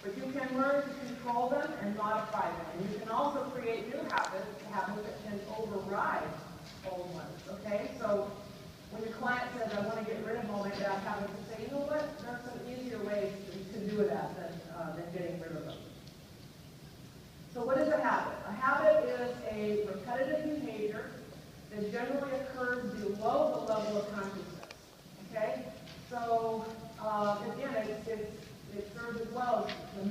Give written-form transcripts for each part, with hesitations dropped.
But you can learn to control them and modify them. And you can also create new habits that can override old ones, okay? So when your client says, I want to get rid of all my bad habits, you say, you know what, there are some easier ways to do that than getting rid of them. So what is a habit? A habit is a repetitive behavior that generally occurs below the level of consciousness, okay? So again, it serves as well as the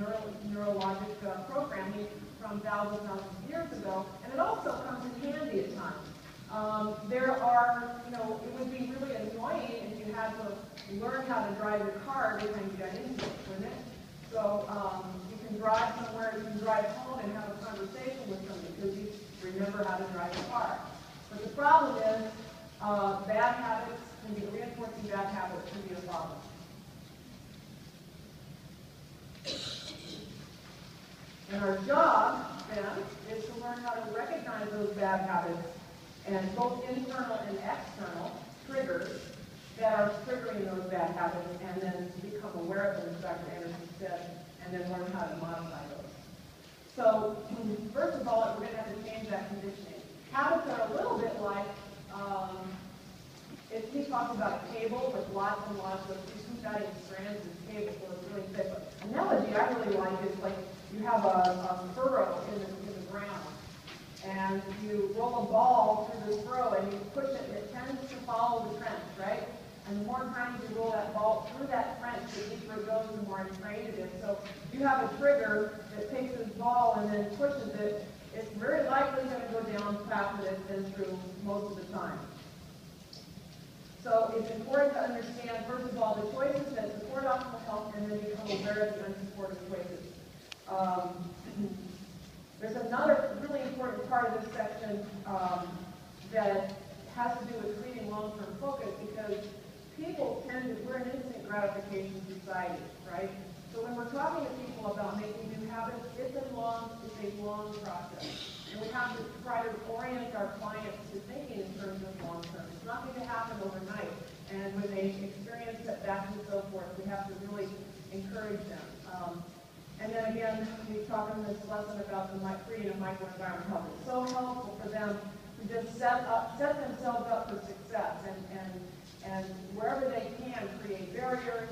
neurologic programming from thousands of years ago, and it also comes in handy at times. There are, it would be really annoying if you had to learn how to drive your car every time you got into it, wouldn't it? So you can drive somewhere, you can drive home and have a conversation with somebody because you remember how to drive your car. But the problem is, bad habits can be reinforcing bad habits can be a problem. And our job, then, is to learn how to recognize those bad habits and both internal and external triggers that are triggering those bad habits, and then become aware of them, as Dr. Anderson said, and then learn how to modify those. So, first of all, we're going to have to change that conditioning. Habits are a little bit like, if he talks about a cable with lots and lots of 2,000 strands of cable, so it's really thick. But analogy I really like is like you have a furrow in the ground, and you roll a ball through this furrow, and you push it, and it tends to follow the trench, right? And the more times you roll that ball through that trench, the deeper it goes, the more entrained it is. So if you have a trigger that takes this ball and then pushes it, it's very likely going to go down the path that it's been through most of the time. So it's important to understand, first of all, the choices that support optimal health, and then become aware of the unsupported choices. There's another really important part of this section that has to do with creating long-term focus, because people we're an instant gratification society, right? So when we're talking to people about making new habits, it's a long process. And we have to try to orient our clients to thinking in terms of long-term. It's not going to happen overnight. And when they experience setbacks and so forth, we have to really encourage them. And then again, we talk in this lesson about creating a microenvironment health. It's so helpful for them to just set themselves up for success, and wherever they can, create barriers,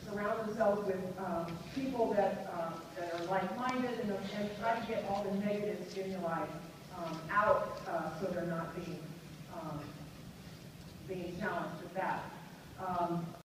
surround themselves with people that are like-minded, and try to get all the negative stimuli out so they're not being challenged with that.